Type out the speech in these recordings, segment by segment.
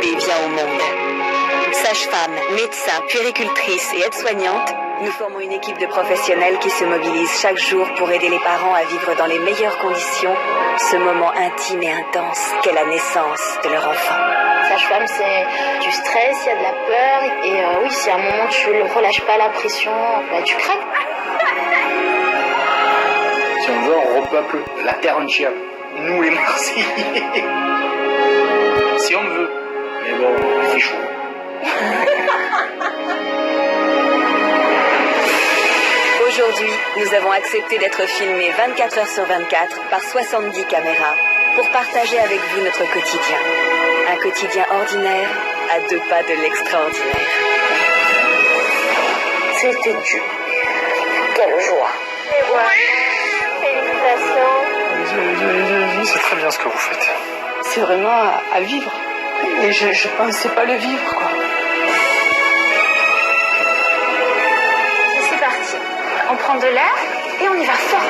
bébé vient au monde. Sages-femmes, médecins, puéricultrices et aides-soignantes, nous formons une équipe de professionnels qui se mobilisent chaque jour pour aider les parents à vivre dans les meilleures conditions ce moment intime et intense qu'est la naissance de leur enfant. Sage-femme, c'est du stress, il y a de la peur, et oui, si à un moment tu ne relâches pas la pression, bah, tu craques. Si on veut, on repeuple la terre entière. Nous les Marseillais. Si on veut. Mais bon, c'est chaud. Aujourd'hui, nous avons accepté d'être filmés 24 heures sur 24 par 70 caméras pour partager avec vous notre quotidien. Un quotidien ordinaire à 2 pas de l'extraordinaire. C'était dur. Quelle joie. Et voilà. Félicitations. C'est très bien ce que vous faites. C'est vraiment à vivre. Et je pensais pas le vivre, quoi. Et c'est parti. On prend de l'air et on y va fort.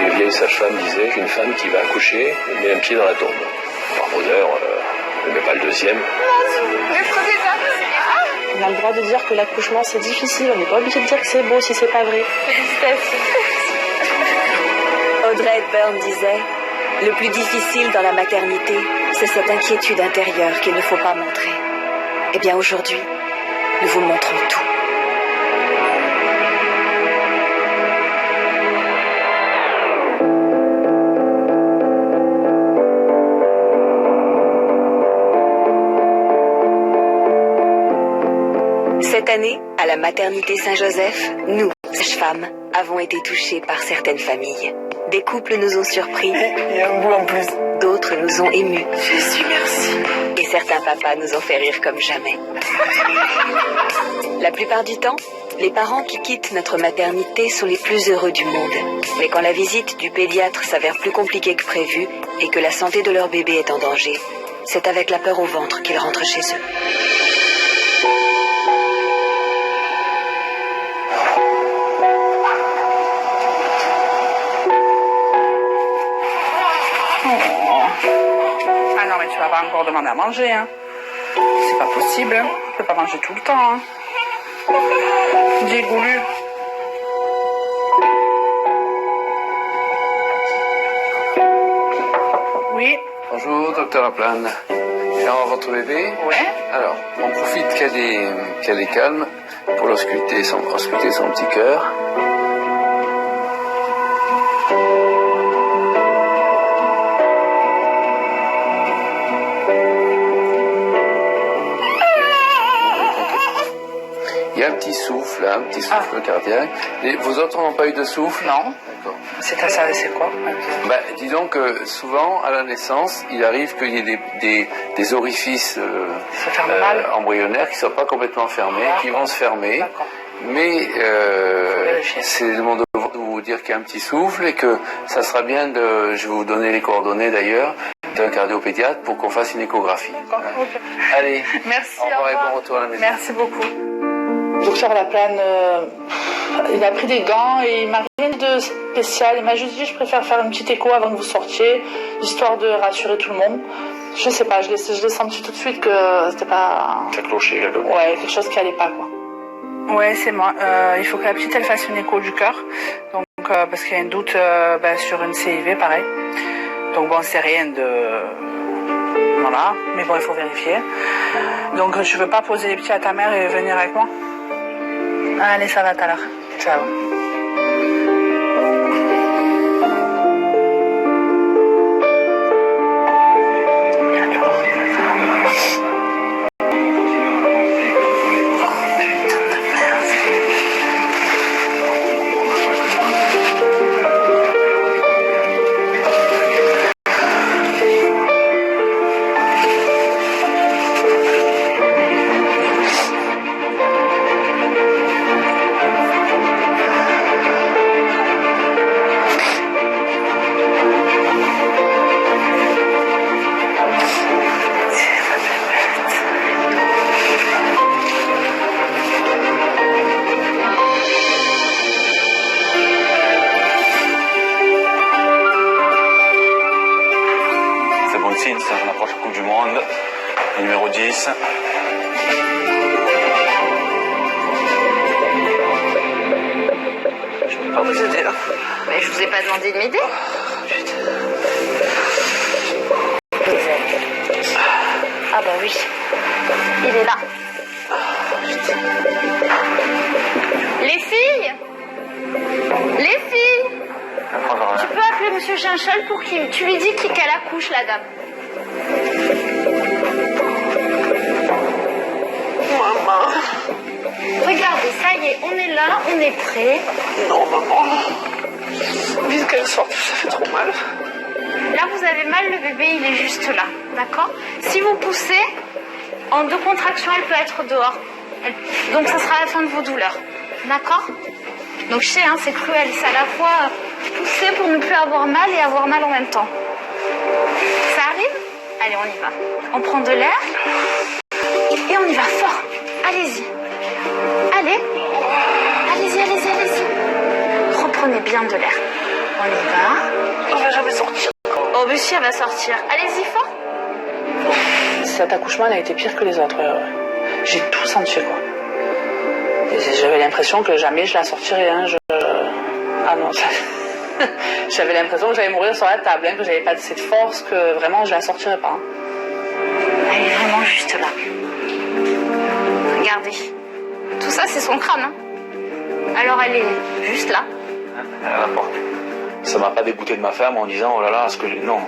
Une vieille sage-femme disait qu'une femme qui va accoucher met un pied dans la tombe. Par bonheur, elle ne met pas le deuxième. On a le droit de dire que l'accouchement c'est difficile, on n'est pas obligé de dire que c'est beau si c'est pas vrai. Félicitations. Audrey Hepburn disait « Le plus difficile dans la maternité, c'est cette inquiétude intérieure qu'il ne faut pas montrer. » Eh bien aujourd'hui, nous vous montrons tout. Cette année, à la maternité Saint-Joseph, nous, sages-femmes, avons été touchés par certaines familles. Des couples nous ont surpris. Et un bout en plus. D'autres nous ont émus. Jésus, merci. Et certains papas nous ont fait rire comme jamais. La plupart du temps, les parents qui quittent notre maternité sont les plus heureux du monde. Mais quand la visite du pédiatre s'avère plus compliquée que prévu et que la santé de leur bébé est en danger, c'est avec la peur au ventre qu'ils rentrent chez eux. Ah non, mais tu vas pas encore demander à manger, hein. C'est pas possible, hein. Tu peux pas manger tout le temps, hein. Dis, Goulu. Oui. Bonjour, docteur Laplane. Alors, votre bébé? Ouais. Alors, on profite qu'elle est calme pour ausculter son petit cœur. Il y a un petit souffle cardiaque. Et vos autres n'ont pas eu de souffle? Non. D'accord. C'est quoi? Disons que souvent, à la naissance, il arrive qu'il y ait des orifices embryonnaires qui ne soient pas complètement fermés, qui vont se fermer. D'accord. Mais c'est mon devoir de vous dire qu'il y a un petit souffle et que ça sera bien je vais vous donner les coordonnées d'ailleurs d'un cardiopédiatre pour qu'on fasse une échographie. D'accord, ok. Allez, Merci, au revoir au et revoir. bon retour à la maison. Merci beaucoup. Docteur Laplane, il a pris des gants et il m'a rien dit de spécial. Il m'a juste dit je préfère faire une petite écho avant que vous sortiez, histoire de rassurer tout le monde. Je sais pas, je l'ai senti tout de suite que c'était pas... Ça clochait quelque part. Ouais, quelque chose qui allait pas, quoi. Ouais, c'est moi. Il faut que la petite elle fasse une écho du cœur. Donc parce qu'il y a un doute sur une CIV, pareil. Donc bon, c'est rien de... Voilà, mais bon, il faut vérifier. Donc je veux pas poser les petits à ta mère et venir avec moi. Allez, ça va tout à l'heure. Ciao. Simone Sins, on approche la Coupe du Monde, le numéro 10. Je peux pas vous aider là. Mais je vous ai pas demandé de m'aider. Ah bah oui, il est là. Les filles, tu peux appeler Monsieur Chinchol pour qu'il... Tu lui dis qu'elle accouche, la dame. Maman. Regardez, ça y est, on est là, on est prêt. Non, maman. Vite qu'elle sorte, ça fait trop mal. Là, vous avez mal, le bébé, il est juste là, d'accord? Si vous poussez, en 2 contractions, elle peut être dehors. Donc, ça sera la fin de vos douleurs, d'accord? Donc, je sais, hein, c'est cruel, c'est à la fois pousser pour ne plus avoir mal et avoir mal en même temps. Ça arrive? Allez, on y va. On prend de l'air et on y va fort. Allez-y. Allez. Allez-y. Reprenez bien de l'air. On y va. On va jamais sortir. Oh, mais si, elle va sortir. Allez-y fort. Cet accouchement a été pire que les autres. J'ai tout senti, quoi. Et j'avais l'impression que jamais je la sortirais. Hein. Ah non, j'avais l'impression que j'allais mourir sur la table, hein, que j'avais pas assez de force, que vraiment je la sortirais pas. Hein. Elle est vraiment juste là. Regardez. Tout ça, c'est son crâne. Hein. Alors, elle est juste là. À la porte. Ça m'a pas dégoûté de ma femme en disant oh là là, non,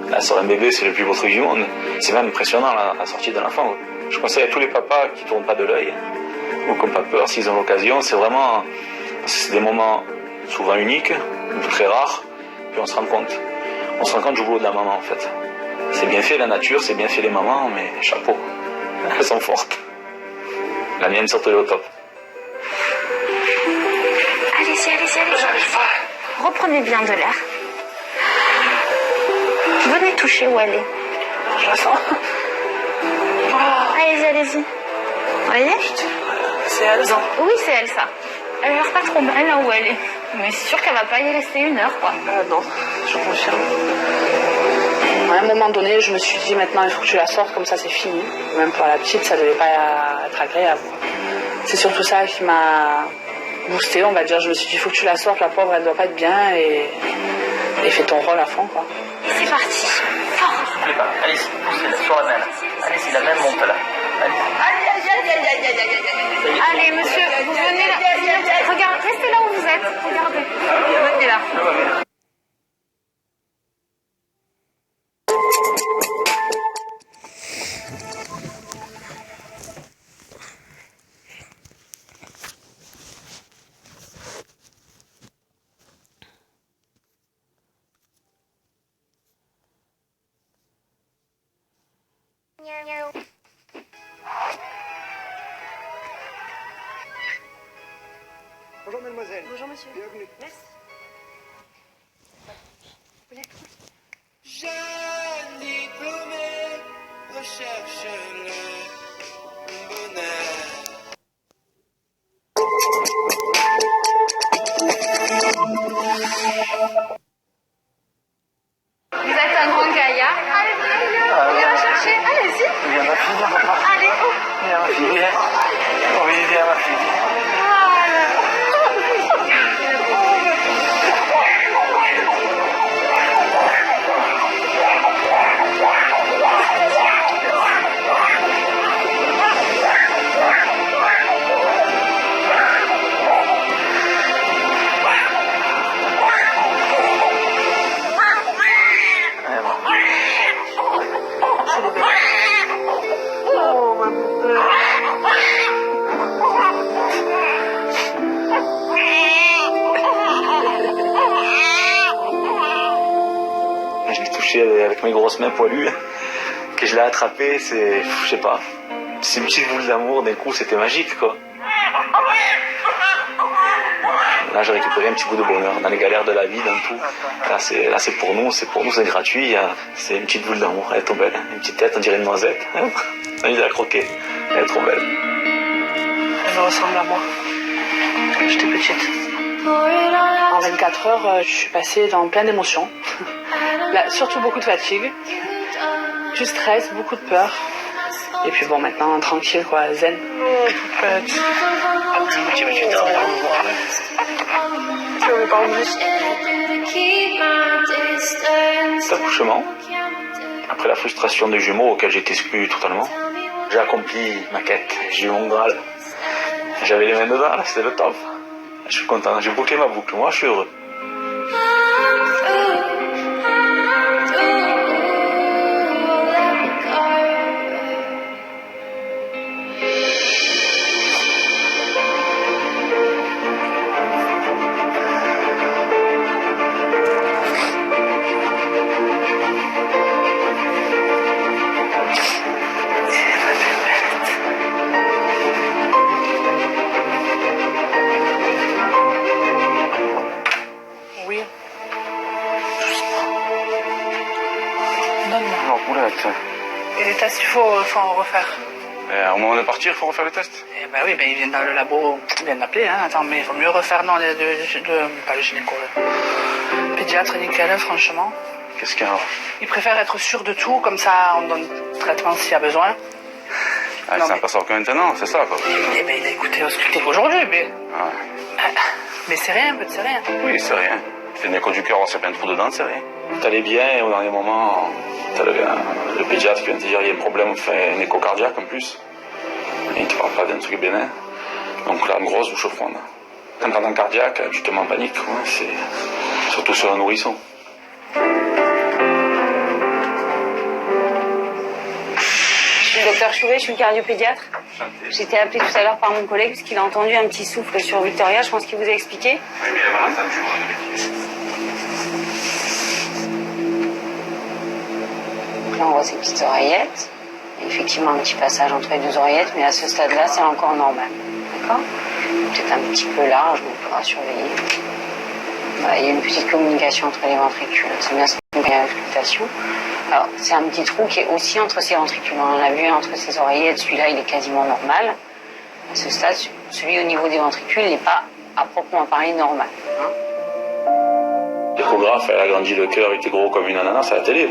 la sortie d'un bébé c'est le plus beau truc du monde. C'est même impressionnant la sortie d'un enfant. Je conseille à tous les papas qui tournent pas de l'œil ou qui n'ont pas peur s'ils ont l'occasion. C'est des moments souvent uniques, très rares, puis on se rend compte du boulot de la maman en fait. C'est bien fait la nature, c'est bien fait les mamans, mais chapeau, elles sont fortes. La mienne surtout est au top. Allez-y. Reprenez bien de l'air. Venez toucher où elle est. Je la sens. Allez-y. Vous voyez? C'est elle, ça. Oui, c'est elle, ça. Elle a l'air pas trop mal là où elle est. Mais c'est sûr qu'elle va pas y rester 1 heure, quoi. Non, je confirme. À un moment donné, je me suis dit, maintenant, il faut que tu la sortes, comme ça, c'est fini. Même pour la petite, ça devait pas être agréable. C'est surtout ça qui m'a boosté, on va dire. Je me suis dit, il faut que tu la sortes, la pauvre, elle doit pas être bien, et fais ton rôle à fond, quoi. C'est parti. Fort. Soufflez pas. Allez, poussez sur la main là. Allez, la main monte là. Allez, monsieur, vous venez là. Regardez, restez là où vous êtes. Regardez. Venez là. Bonjour mademoiselle. Bonjour monsieur. Bienvenue. Merci. Jeune diplômé recherche le bonheur. Vous êtes un grand gaillard. Allez, viens la chercher. Allez-y. Viens ma fille, papa. Allez, oh. Viens ma fille, viens. Oui, viens ma fille. Je l'ai touché avec mes grosses mains poilues, que je l'ai attrapé, je sais pas, c'est une petite boule d'amour, d'un coup c'était magique quoi. Là j'ai récupéré un petit bout de bonheur dans les galères de la vie, dans tout. Là c'est pour nous, c'est gratuit, c'est une petite boule d'amour, elle est trop belle, une petite tête, on dirait une noisette. On les a croquer, elle est trop belle. Elle me ressemble à moi, quand j'étais petite. En 24 heures, je suis passée dans plein d'émotions. Là, surtout beaucoup de fatigue. Du stress, beaucoup de peur. Et puis bon, maintenant, tranquille, quoi, zen. Toute petite. Accouchement, après la frustration des jumeaux auquel j'étais exclu totalement, j'ai accompli ma quête, j'ai eu mon Graal. J'avais les mains dedans, là, c'était le top. Je suis content, j'ai bouclé ma boucle, moi je suis heureux. Oui. Alors, poulette. Et les tests, il faut en refaire. Au moment de partir, il faut refaire le test. Eh ben oui, ben ils viennent dans le labo, ils viennent d'appeler, hein. Attends, mais il vaut mieux refaire pas le gynéco, le pédiatre nickel, franchement. Qu'est-ce qu'il y a alors? Ils préfèrent être sûrs de tout, comme ça on donne traitement s'il y a besoin. Ah, Non, ça mais- passe que maintenant, c'est ça quoi. Eh ben il a écouté ausculté qu'aujourd'hui, mais... Ouais. Mais c'est rien, c'est rien. Oui, c'est rien. C'est une écho du cœur, on sait plein de trous dedans, c'est rien. T'allais bien et au dernier moment, t'as le pédiatre qui vient te dire il y a un problème, fait une écho cardiaque en plus. Et il te parle pas d'un truc bénin. Donc là, une grosse douche froide. Quand t'as un cardiaque, tu te mets en panique. Ouais, c'est surtout sur un nourrisson. Je suis le docteur Chouvet, je suis cardiopédiatre. J'ai été appelée tout à l'heure par mon collègue parce qu'il a entendu un petit souffle sur Victoria, je pense qu'il vous a expliqué. Oui, mais voilà, ça tue. Donc là on voit ces petites oreillettes. Il y a effectivement un petit passage entre les deux oreillettes, mais à ce stade-là c'est encore normal. D'accord? Peut-être un petit peu large, donc il faudra surveiller. Voilà, il y a une petite communication entre les ventricules. C'est bien cette auscultation. Alors, c'est un petit trou qui est aussi entre ces ventricules. On en a vu un entre ces oreillettes. Celui-là, il est quasiment normal. À ce stade, celui au niveau des ventricules n'est pas, à proprement parler, normal. Hein. L'échographe, elle agrandit le cœur, il était gros comme une ananas à la télé.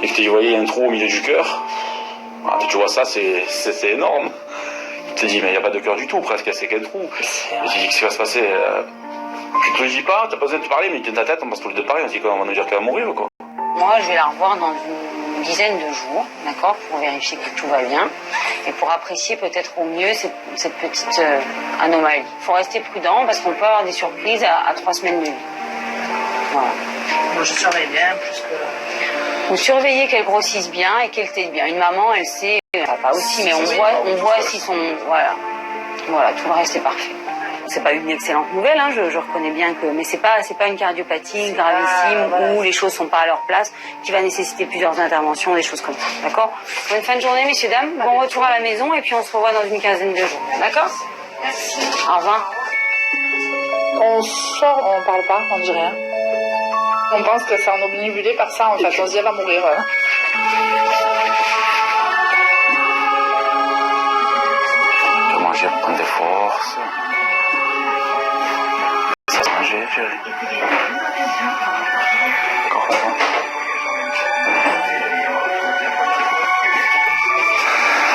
Et que tu voyais un trou au milieu du cœur. Ah, tu vois ça, c'est énorme. Tu te dis, mais il n'y a pas de cœur du tout, presque, c'est qu'un trou. Et tu dis, qu'est-ce qui va se passer? Tu te le dis pas, t'as pas besoin de te parler, mais dans ta tête, on passe tous les deux pareil, on se dit qu'on va nous dire qu'elle va mourir, quoi. Moi, je vais la revoir dans une dizaine de jours, d'accord, pour vérifier que tout va bien et pour apprécier peut-être au mieux cette petite anomalie. Il faut rester prudent parce qu'on peut avoir des surprises à 3 semaines de vie. Voilà. Moi je surveille bien, plus que... Vous surveillez qu'elle grossisse bien et qu'elle t'aide bien. Une maman, elle sait, papa aussi, mais on voit si son... Voilà, tout le reste est parfait. C'est pas une excellente nouvelle, hein, je reconnais bien que... Mais c'est pas une cardiopathie gravissime où les choses sont pas à leur place, qui va nécessiter plusieurs interventions, des choses comme ça, d'accord? Bonne fin de journée, messieurs, dames. Bon retour à la maison et puis on se revoit dans une quinzaine de jours, d'accord? Au revoir. On sort, on parle pas, on dit rien. On pense que c'est omnibulé par ça, en fait. On se dit, elle va mourir. Je vais manger, prendre des forces. Ça va manger, chérie. Encore un.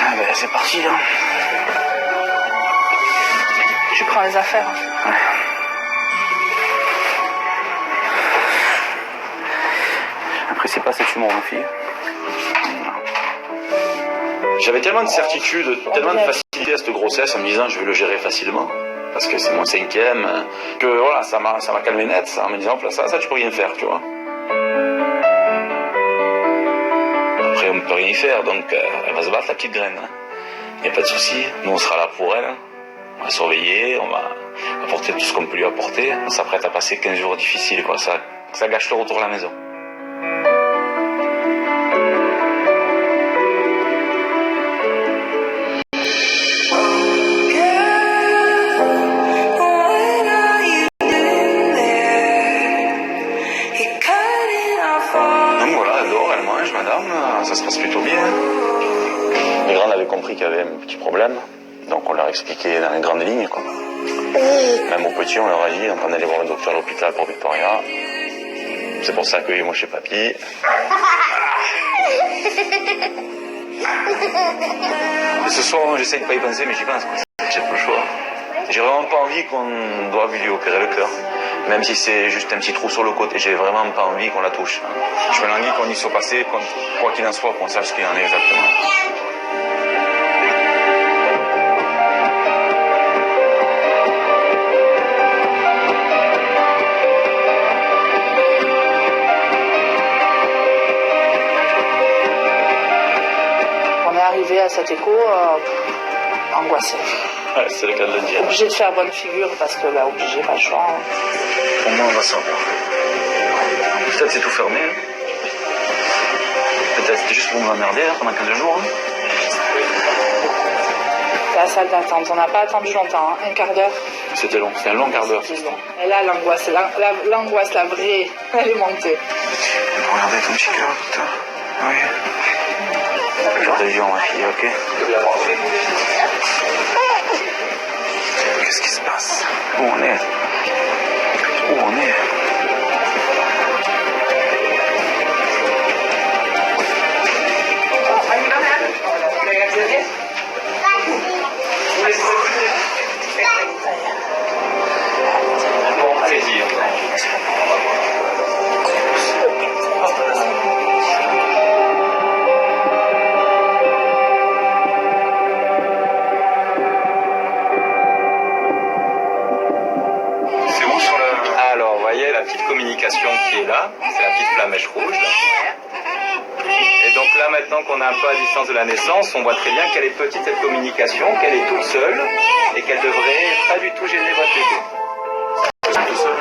Ah ben, c'est parti, là. Tu prends les affaires. Ouais. J'apprécie pas cette humour, ma fille. J'avais tellement de certitude, tellement de facilité à cette grossesse en me disant je vais le gérer facilement, parce que c'est mon 5e, que voilà, ça m'a calmé net, ça, en me disant ça tu peux rien faire, tu vois. Après on ne peut rien y faire, donc elle va se battre la petite graine. Il n'y a pas de souci, nous on sera là pour elle, on va surveiller, on va apporter tout ce qu'on peut lui apporter, on s'apprête à passer 15 jours difficiles, quoi. Ça gâche le retour à la maison. Ça se passe plutôt bien. Les grands avaient compris qu'il y avait un petit problème, donc on leur expliquait dans les grandes lignes, quoi. Même aux petits, on leur a dit, donc on allait voir le docteur à l'hôpital pour Victoria. C'est pour ça que moi chez papy. Ce soir, j'essaie de pas y penser, mais j'y pense. J'ai pas le choix. J'ai vraiment pas envie qu'on doive lui opérer le cœur. Même si c'est juste un petit trou sur le côté, j'ai vraiment pas envie qu'on la touche. Je me languis qu'on y soit passé, quoi qu'il en soit, qu'on sache ce qu'il en est exactement. On est arrivé à cet écho angoissé. Ouais, c'est le cas de le dire. Obligé de faire bonne figure parce que obligé, pas le choix. Au moins on va savoir. Peut-être c'est tout fermé. Peut-être c'était juste pour m'emmerder pendant 15 jours. La salle d'attente, on n'a pas attendu longtemps, un quart d'heure. C'était long, c'était un long quart d'heure. Et là, l'angoisse, l'angoisse, la vraie, elle est montée. Regardez ton petit cœur, putain. Oui. Je région, ma fille, ok. Qu'est-ce qui se passe? Où on est? Où on est? Bon, allez-y. Alors, vous voyez la petite communication qui est là, c'est la petite flamèche rouge. Et donc là, maintenant qu'on est un peu à distance de la naissance, on voit très bien qu'elle est petite cette communication, qu'elle est toute seule et qu'elle devrait pas du tout gêner votre bébé. Tout seul.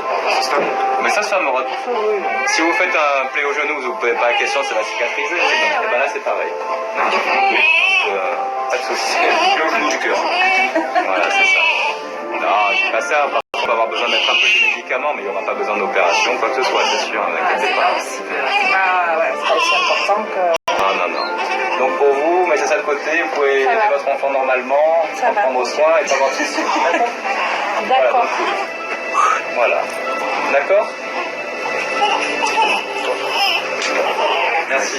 Mais ça se fermera tout seul, oui. Si vous faites un plaies au genou, vous ne posez pas la question, ça va cicatriser. Et ben là, c'est pareil. Donc, pas de soucis. Plaies au genou du cœur. Voilà, c'est ça. Non, je dis pas ça. On va avoir besoin de mettre un peu de médicaments, mais il n'y aura pas besoin d'opération, quoi que ce soit, c'est sûr, ne vous inquiétez pas. Ah ouais, c'est aussi important que... Non. Donc pour vous, mettez ça de côté, vous pouvez aider votre enfant normalement, prendre soin et pas avoir de soucis. D'accord. Voilà. D'accord. Merci.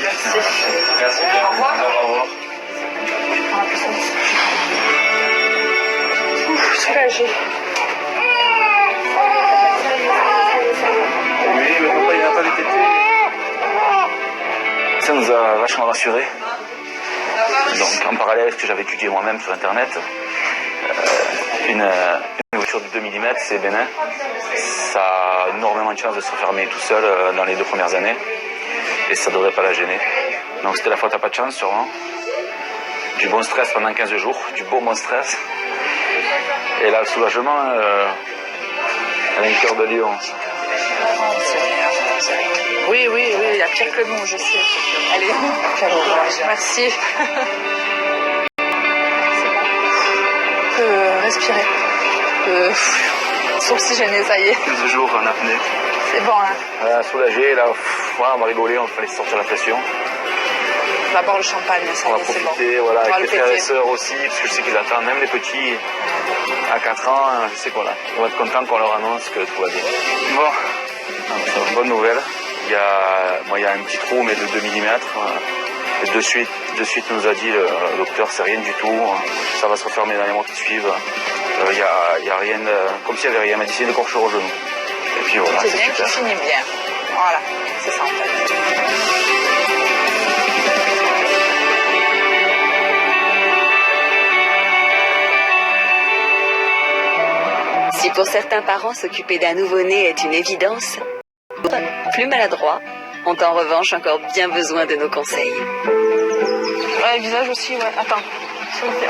Merci bien. Au revoir. Au revoir. Soulagé. Oui, mais papa, il n'a pas les tétés. Ça nous a vachement rassurés. Donc, en parallèle à ce que j'avais étudié moi-même sur Internet, une ouverture de 2 mm, c'est bénin. Ça a énormément de chances de se refermer tout seul dans les 2 premières années. Et ça ne devrait pas la gêner. Donc, c'était la faute à pas de chance, sûrement. Du bon stress pendant 15 jours, du bon stress. Et là, le soulagement, elle a un cœur de lion. Oui, il y a pire que nous, je sais. Allez, merci. Respirer. S'oxygéner, ça y est. 15 jours en apnée. C'est bon, hein. Soulagé, là, on va rigoler, on fallait sortir la pression. On va boire le champagne, ça y est, c'est bon. Profiter, voilà, avec les frères et sœurs aussi, parce que je sais qu'ils attendent, même les petits, à 4 ans, je sais qu'on vont être contents qu'on leur annonce que tout va bien. Bon, bonne nouvelle. Il y a un petit trou, mais de 2 mm. Et de suite, nous a dit le docteur, c'est rien du tout. Ça va se refermer dans les mois qui suivent. Il y a rien, comme s'il n'y avait rien. Il m'a dit c'est une écorchure au genou. Et puis voilà, c'est bien qui finit bien. Voilà, c'est ça en fait. Si pour certains parents s'occuper d'un nouveau-né est une évidence, plus maladroits ont en revanche encore bien besoin de nos conseils. Ouais, le visage aussi, ouais. Attends,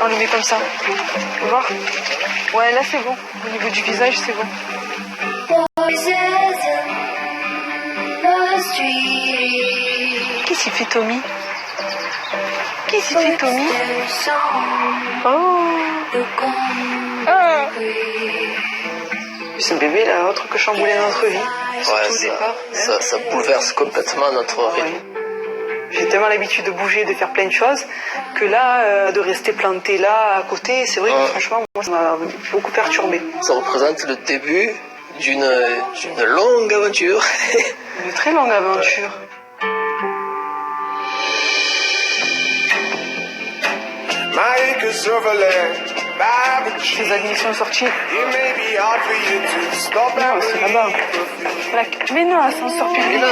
on le met comme ça. Tu peux voir? Ouais, là c'est bon. Au niveau du visage, c'est bon. Qu'est-ce qu'il fait Tommy? Qu'est-ce qu'il fait Tommy? Oh! Ah! Ce bébé, là, autre que chambouler notre vie. Ouais, ça bouleverse complètement notre rythme. J'ai tellement l'habitude de bouger, de faire plein de choses, que là, de rester planté là, à côté, c'est vrai que franchement, moi, ça m'a beaucoup perturbé. Ça représente le début d'une longue aventure. Une très longue aventure. Les admissions sorties. Non, c'est là-bas. Mais non, ascenseur public.